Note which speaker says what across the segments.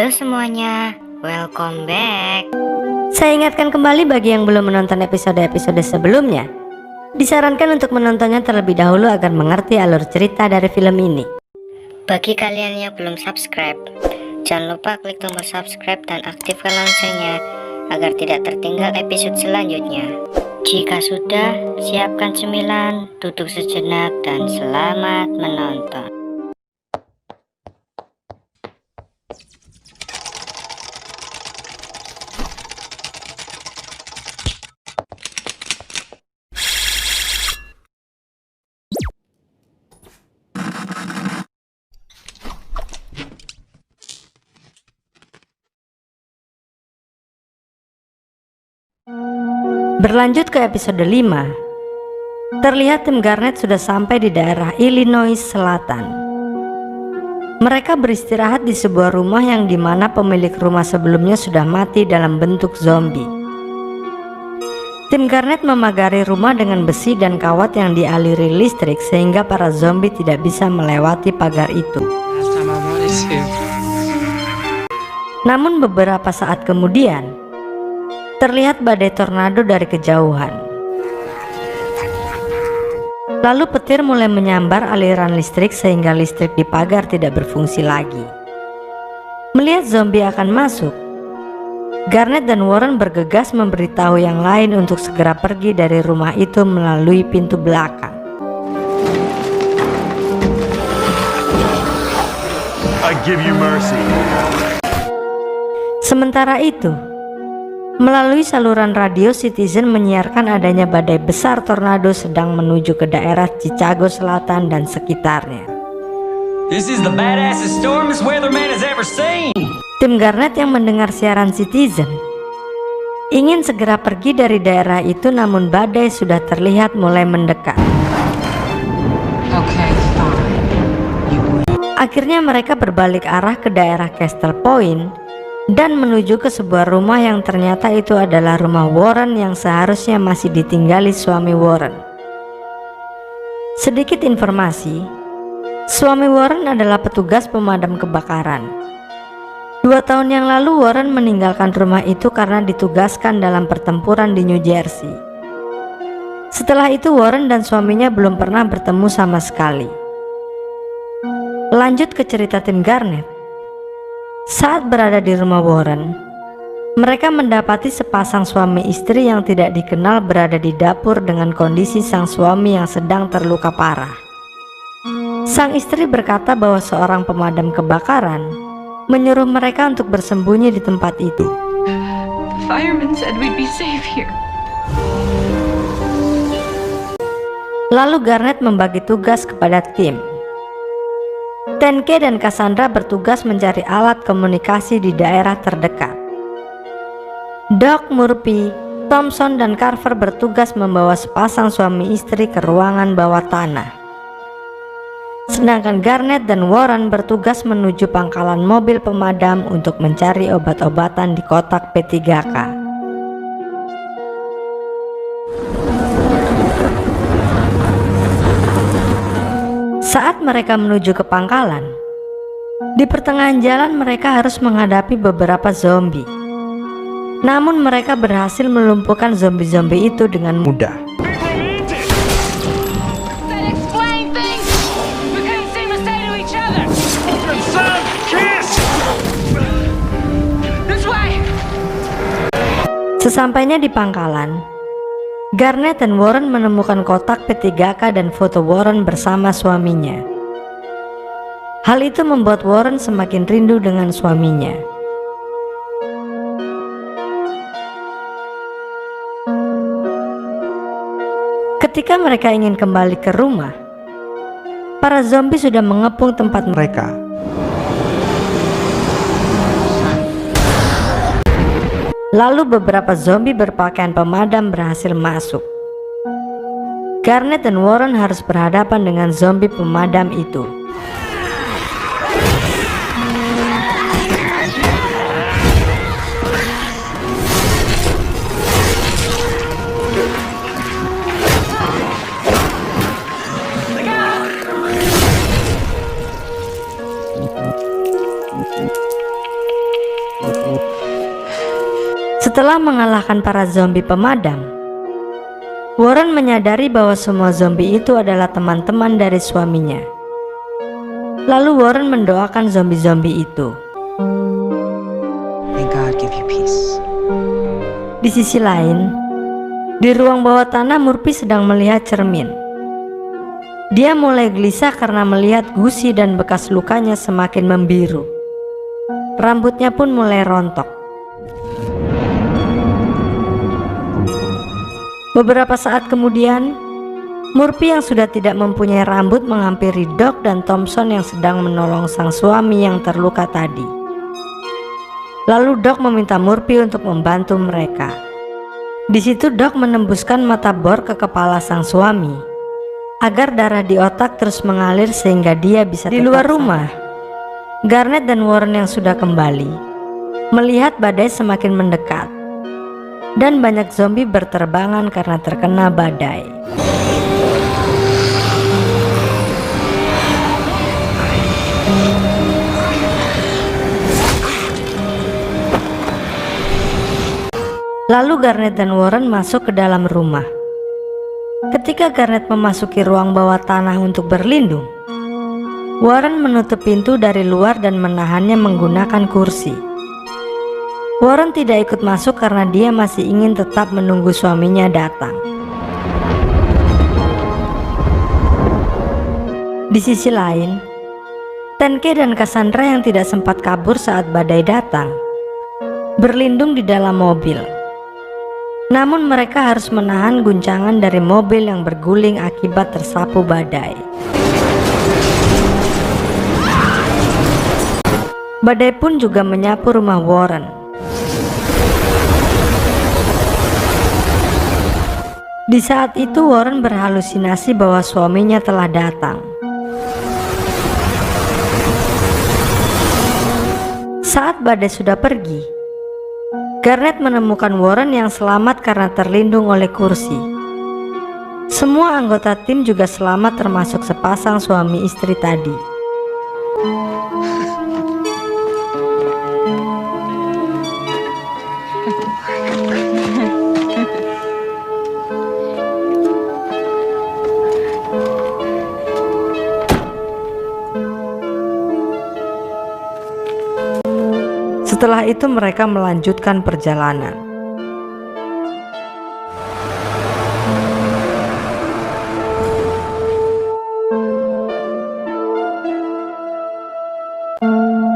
Speaker 1: Halo semuanya, welcome back.
Speaker 2: Saya ingatkan kembali bagi yang belum menonton episode-episode sebelumnya, disarankan untuk menontonnya terlebih dahulu agar mengerti alur cerita dari film ini.
Speaker 1: Bagi kalian yang belum subscribe, jangan lupa klik tombol subscribe dan aktifkan loncengnya agar tidak tertinggal episode selanjutnya. Jika sudah, siapkan cemilan, duduk sejenak, dan selamat menonton.
Speaker 2: Berlanjut ke episode 5, terlihat tim Garnet sudah sampai di daerah Illinois Selatan. Mereka beristirahat di sebuah rumah yang dimana pemilik rumah sebelumnya sudah mati dalam bentuk zombie. Tim Garnet memagari rumah dengan besi dan kawat yang dialiri listrik sehingga para zombie tidak bisa melewati pagar itu. Namun beberapa saat kemudian, terlihat badai tornado dari kejauhan. Lalu petir mulai menyambar aliran listrik sehingga listrik di pagar tidak berfungsi lagi. Melihat zombie akan masuk, Garnet dan Warren bergegas memberitahu yang lain untuk segera pergi dari rumah itu melalui pintu belakang.
Speaker 3: I give you mercy.
Speaker 2: Sementara itu, melalui saluran radio, Citizen menyiarkan adanya badai besar tornado sedang menuju ke daerah Chicago Selatan dan sekitarnya.
Speaker 4: This is the baddest storm this weatherman has ever seen.
Speaker 2: Tim Garnet yang mendengar siaran Citizen ingin segera pergi dari daerah itu, namun badai sudah terlihat mulai mendekat. Akhirnya mereka berbalik arah ke daerah Castle Point dan menuju ke sebuah rumah yang ternyata itu adalah rumah Warren yang seharusnya masih ditinggali suami Warren. Sedikit informasi, suami Warren adalah petugas pemadam kebakaran. 2 tahun yang lalu Warren meninggalkan rumah itu karena ditugaskan dalam pertempuran di New Jersey. Setelah itu Warren dan suaminya belum pernah bertemu sama sekali. Lanjut ke cerita tim Garnet. Saat berada di rumah Warren, mereka mendapati sepasang suami istri yang tidak dikenal berada di dapur dengan kondisi sang suami yang sedang terluka parah. Sang istri berkata bahwa seorang pemadam kebakaran menyuruh mereka untuk bersembunyi di tempat itu.
Speaker 5: Fireman said we'd be safe here.
Speaker 2: Lalu Garnet membagi tugas kepada tim. Tenke dan Cassandra bertugas mencari alat komunikasi di daerah terdekat. Doc, Murphy, Thompson, dan Carver bertugas membawa sepasang suami istri ke ruangan bawah tanah. Sedangkan Garnet dan Warren bertugas menuju pangkalan mobil pemadam untuk mencari obat-obatan di kotak P3K. Saat mereka menuju ke pangkalan, di pertengahan jalan mereka harus menghadapi beberapa zombie. Namun mereka berhasil melumpuhkan zombie-zombie itu dengan mudah. Sesampainya di pangkalan, Garnet dan Warren menemukan kotak P3K dan foto Warren bersama suaminya. Hal itu membuat Warren semakin rindu dengan suaminya. Ketika mereka ingin kembali ke rumah, para zombie sudah mengepung tempat mereka. Lalu beberapa zombie berpakaian pemadam berhasil masuk. Garnet dan Warren harus berhadapan dengan zombie pemadam itu. Setelah mengalahkan para zombie pemadam, Warren menyadari bahwa semua zombie itu adalah teman-teman dari suaminya. Lalu Warren mendoakan zombie-zombie itu.
Speaker 6: May God give you peace.
Speaker 2: Di sisi lain, di ruang bawah tanah Murphy sedang melihat cermin. Dia mulai gelisah karena melihat gusi dan bekas lukanya semakin membiru. Rambutnya pun mulai rontok. Beberapa saat kemudian, Murphy yang sudah tidak mempunyai rambut menghampiri Doc dan Thompson yang sedang menolong sang suami yang terluka tadi. Lalu Doc meminta Murphy untuk membantu mereka. Di situ Doc menembuskan mata bor ke kepala sang suami agar darah di otak terus mengalir sehingga dia bisa tetap. Di luar rumah, Garnet dan Warren yang sudah kembali melihat badai semakin mendekat dan banyak zombie berterbangan karena terkena badai. Lalu Garnet dan Warren masuk ke dalam rumah. Ketika Garnet memasuki ruang bawah tanah untuk berlindung, Warren menutup pintu dari luar dan menahannya menggunakan kursi. Warren tidak ikut masuk karena dia masih ingin tetap menunggu suaminya datang. Di sisi lain, Tenke dan Cassandra yang tidak sempat kabur saat badai datang berlindung di dalam mobil. Namun mereka harus menahan guncangan dari mobil yang berguling akibat tersapu badai. Badai pun juga menyapu rumah Warren. Di saat itu Warren berhalusinasi bahwa suaminya telah datang. Saat badai sudah pergi, Garnet menemukan Warren yang selamat karena terlindung oleh kursi. Semua anggota tim juga selamat termasuk sepasang suami istri tadi. Setelah itu mereka melanjutkan perjalanan.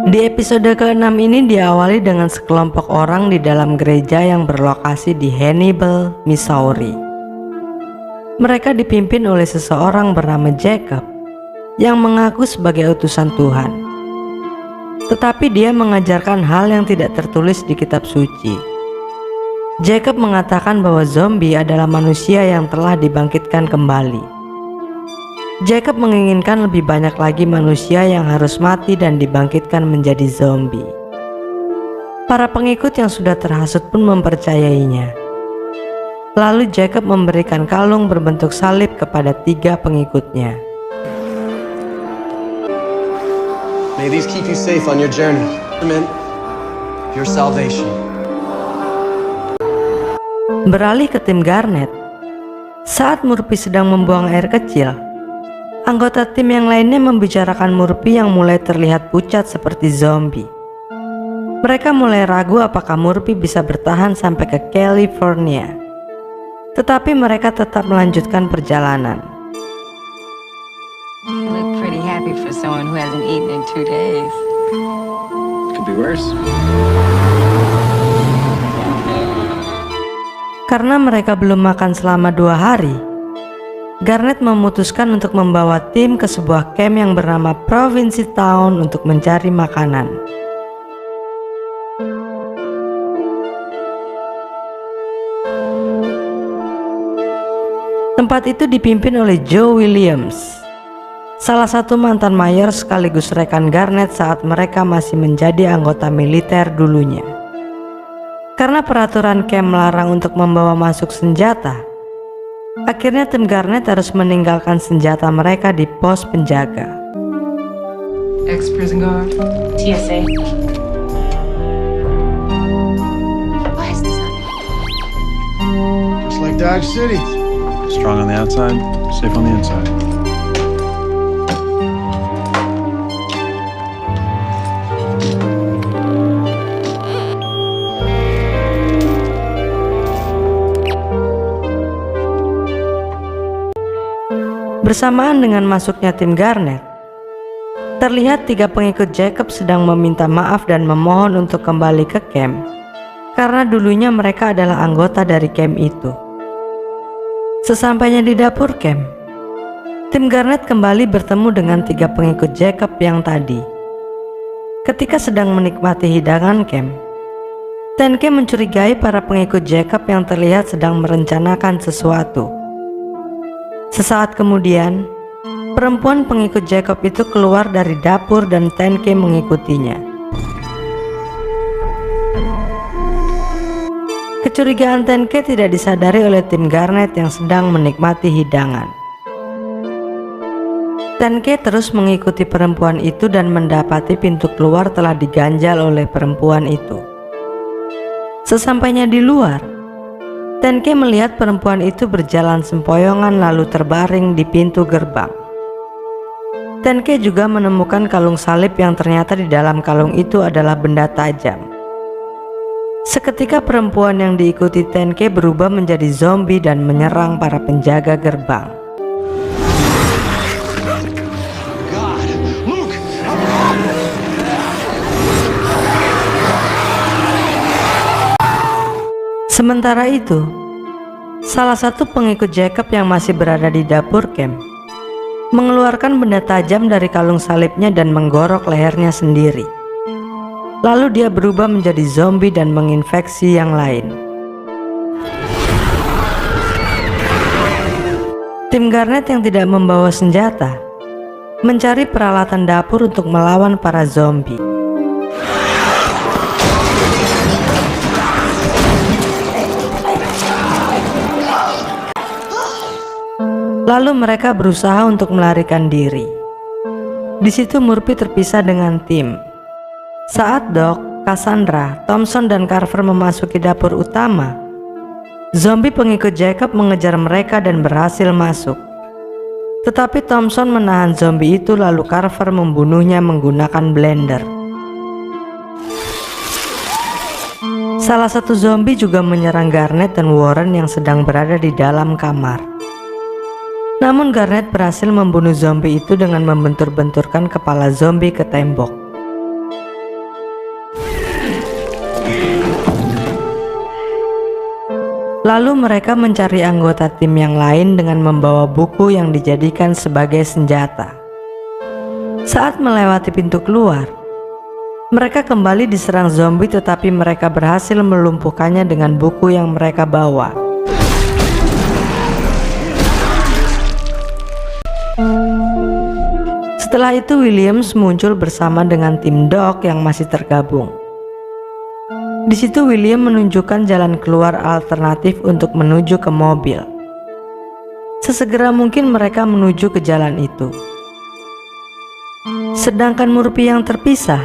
Speaker 2: Di episode ke-6 ini diawali dengan sekelompok orang di dalam gereja yang berlokasi di Hannibal, Missouri. Mereka dipimpin oleh seseorang bernama Jacob yang mengaku sebagai utusan Tuhan. Tetapi dia mengajarkan hal yang tidak tertulis di kitab suci. Jacob mengatakan bahwa zombie adalah manusia yang telah dibangkitkan kembali. Jacob menginginkan lebih banyak lagi manusia yang harus mati dan dibangkitkan menjadi zombie. Para pengikut yang sudah terhasut pun mempercayainya. Lalu Jacob memberikan kalung berbentuk salib kepada 3 pengikutnya.
Speaker 7: May these keep you safe on your journey. Amen. Your salvation.
Speaker 2: Beralih ke tim Garnet. Saat Murphy sedang membuang air kecil, anggota tim yang lainnya membicarakan Murphy yang mulai terlihat pucat seperti zombie. Mereka mulai ragu apakah Murphy bisa bertahan sampai ke California. Tetapi mereka tetap melanjutkan perjalanan.
Speaker 8: You look pretty happy for someone who hasn't eaten in 2 days.
Speaker 7: Could be worse.
Speaker 2: Karena mereka belum makan selama 2 hari, Garnet memutuskan untuk membawa tim ke sebuah camp yang bernama Province Town untuk mencari makanan. Tempat itu dipimpin oleh Joe Williams, salah satu mantan mayor sekaligus rekan Garnet saat mereka masih menjadi anggota militer dulunya. Karena peraturan camp melarang untuk membawa masuk senjata, akhirnya tim Garnet harus meninggalkan senjata mereka di pos penjaga.
Speaker 5: Ex-prison guard.
Speaker 8: TSA. Why is this on
Speaker 3: Dodge City. Strong on the outside, safe on the inside.
Speaker 2: Bersamaan dengan masuknya tim Garnet, terlihat 3 pengikut Jacob sedang meminta maaf dan memohon untuk kembali ke camp karena dulunya mereka adalah anggota dari camp itu. Sesampainya di dapur camp, tim Garnet kembali bertemu dengan 3 pengikut Jacob yang tadi. Ketika sedang menikmati hidangan camp, Tenke mencurigai para pengikut Jacob yang terlihat sedang merencanakan sesuatu. Sesaat kemudian, perempuan pengikut Jacob itu keluar dari dapur dan Tenke mengikutinya. Kecurigaan Tenke tidak disadari oleh tim Garnet yang sedang menikmati hidangan. Tenke terus mengikuti perempuan itu dan mendapati pintu keluar telah diganjal oleh perempuan itu. Sesampainya di luar, Tenke melihat perempuan itu berjalan sempoyongan lalu terbaring di pintu gerbang. Tenke juga menemukan kalung salib yang ternyata di dalam kalung itu adalah benda tajam. Seketika perempuan yang diikuti Tenke berubah menjadi zombie dan menyerang para penjaga gerbang. Sementara itu, salah satu pengikut Jacob yang masih berada di dapur camp mengeluarkan benda tajam dari kalung salibnya dan menggorok lehernya sendiri. Lalu dia berubah menjadi zombie dan menginfeksi yang lain. Tim Garnet yang tidak membawa senjata mencari peralatan dapur untuk melawan para zombie. Lalu mereka berusaha untuk melarikan diri. Di situ Murphy terpisah dengan tim. Saat Doc, Cassandra, Thompson, dan Carver memasuki dapur utama, zombie pengikut Jacob mengejar mereka dan berhasil masuk. Tetapi Thompson menahan zombie itu lalu Carver membunuhnya menggunakan blender. Salah satu zombie juga menyerang Garnet dan Warren yang sedang berada di dalam kamar. Namun Garnet berhasil membunuh zombie itu dengan membentur-benturkan kepala zombie ke tembok. Lalu mereka mencari anggota tim yang lain dengan membawa buku yang dijadikan sebagai senjata. Saat melewati pintu keluar, mereka kembali diserang zombie tetapi mereka berhasil melumpuhkannya dengan buku yang mereka bawa. Setelah itu Williams muncul bersama dengan tim Doc yang masih tergabung. Di situ William menunjukkan jalan keluar alternatif untuk menuju ke mobil. Sesegera mungkin mereka menuju ke jalan itu. Sedangkan Murphy yang terpisah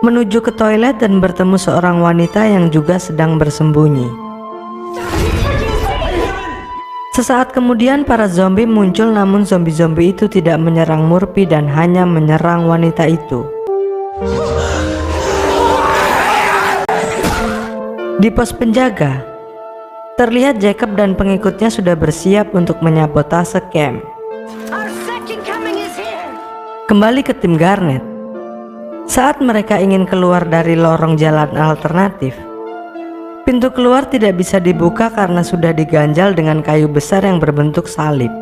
Speaker 2: menuju ke toilet dan bertemu seorang wanita yang juga sedang bersembunyi. Sesaat kemudian para zombie muncul, namun zombie-zombie itu tidak menyerang Murphy dan hanya menyerang wanita itu. Di pos penjaga, terlihat Jacob dan pengikutnya sudah bersiap untuk menyabotase camp. Kembali ke tim Garnet, saat mereka ingin keluar dari lorong jalan alternatif, pintu keluar tidak bisa dibuka karena sudah diganjal dengan kayu besar yang berbentuk salib.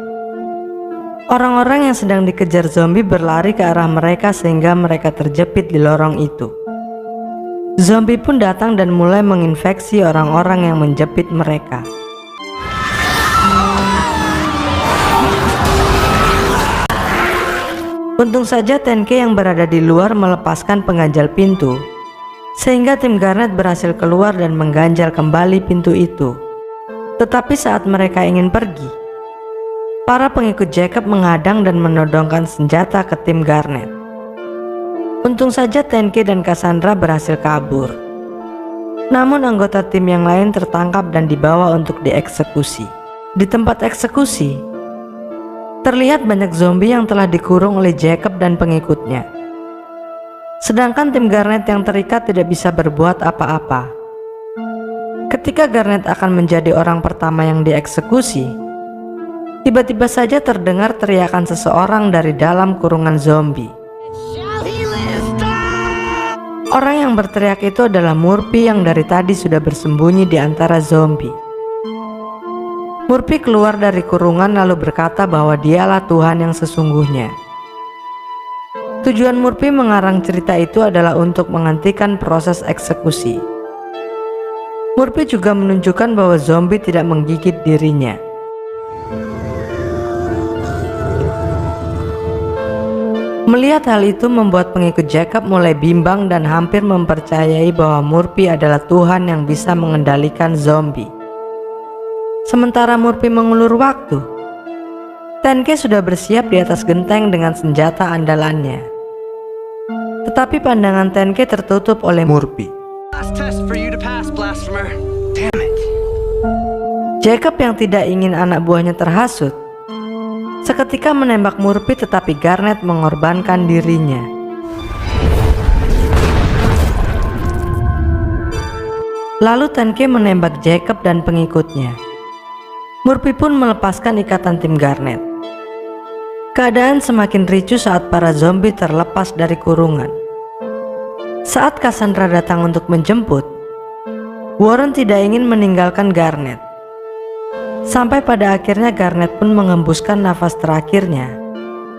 Speaker 2: Orang-orang yang sedang dikejar zombie berlari ke arah mereka sehingga mereka terjepit di lorong itu. Zombie pun datang dan mulai menginfeksi orang-orang yang menjepit mereka. Untung saja Tenke yang berada di luar melepaskan pengganjal pintu, sehingga tim Garnet berhasil keluar dan mengganjal kembali pintu itu. Tetapi saat mereka ingin pergi, para pengikut Jacob menghadang dan menodongkan senjata ke tim Garnet. Untung saja Tenke dan Cassandra berhasil kabur. Namun anggota tim yang lain tertangkap dan dibawa untuk dieksekusi. Di tempat eksekusi, terlihat banyak zombie yang telah dikurung oleh Jacob dan pengikutnya. Sedangkan tim Garnet yang terikat tidak bisa berbuat apa-apa. Ketika Garnet akan menjadi orang pertama yang dieksekusi, tiba-tiba saja terdengar teriakan seseorang dari dalam kurungan zombie. Orang yang berteriak itu adalah Murphy yang dari tadi sudah bersembunyi di antara zombie. Murphy keluar dari kurungan lalu berkata bahwa dialah Tuhan yang sesungguhnya. Tujuan Murphy mengarang cerita itu adalah untuk menghentikan proses eksekusi. Murphy juga menunjukkan bahwa zombie tidak menggigit dirinya. Melihat hal itu membuat pengikut Jacob mulai bimbang dan hampir mempercayai bahwa Murphy adalah Tuhan yang bisa mengendalikan zombie. Sementara Murphy mengulur waktu, Tenke sudah bersiap di atas genteng dengan senjata andalannya. Tetapi pandangan Tenke tertutup oleh Murphy.
Speaker 7: Last test for you to pass, blasphemer. Damn it.
Speaker 2: Jacob yang tidak ingin anak buahnya terhasut, seketika menembak Murphy tetapi Garnet mengorbankan dirinya. Lalu Tenke menembak Jacob dan pengikutnya. Murphy pun melepaskan ikatan tim Garnet. Keadaan semakin ricuh saat para zombie terlepas dari kurungan. Saat Cassandra datang untuk menjemput, Warren tidak ingin meninggalkan Garnet. Sampai pada akhirnya Garnet pun mengembuskan nafas terakhirnya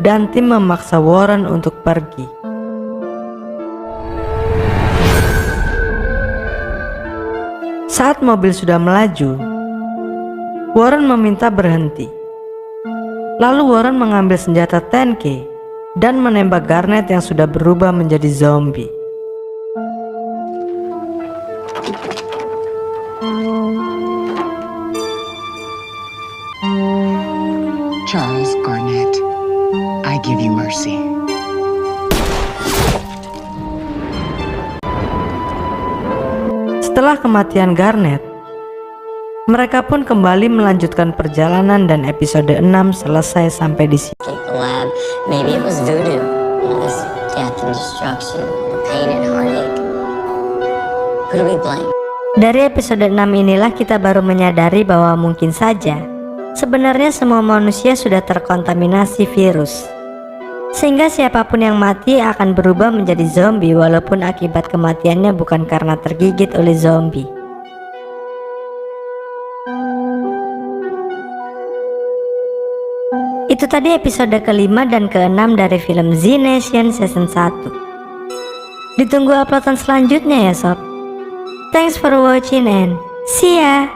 Speaker 2: dan tim memaksa Warren untuk pergi. Saat mobil sudah melaju, Warren meminta berhenti. Lalu Warren mengambil senjata Tenke dan menembak Garnet yang sudah berubah menjadi zombie.
Speaker 6: Charles Garnett, I give you mercy.
Speaker 2: Setelah kematian Garnet, mereka pun kembali melanjutkan perjalanan dan episode 6 selesai sampai di sini.
Speaker 1: The lab, maybe it was voodoo. This death and destruction, the pain and heartache. Who do we blame?
Speaker 2: Dari episode 6 inilah kita baru menyadari bahwa mungkin saja sebenarnya semua manusia sudah terkontaminasi virus. Sehingga siapapun yang mati akan berubah menjadi zombie walaupun akibat kematiannya bukan karena tergigit oleh zombie. Itu tadi episode kelima dan keenam dari film Z Nation Season 1. Ditunggu uploadan selanjutnya ya sob. Thanks for watching and see ya.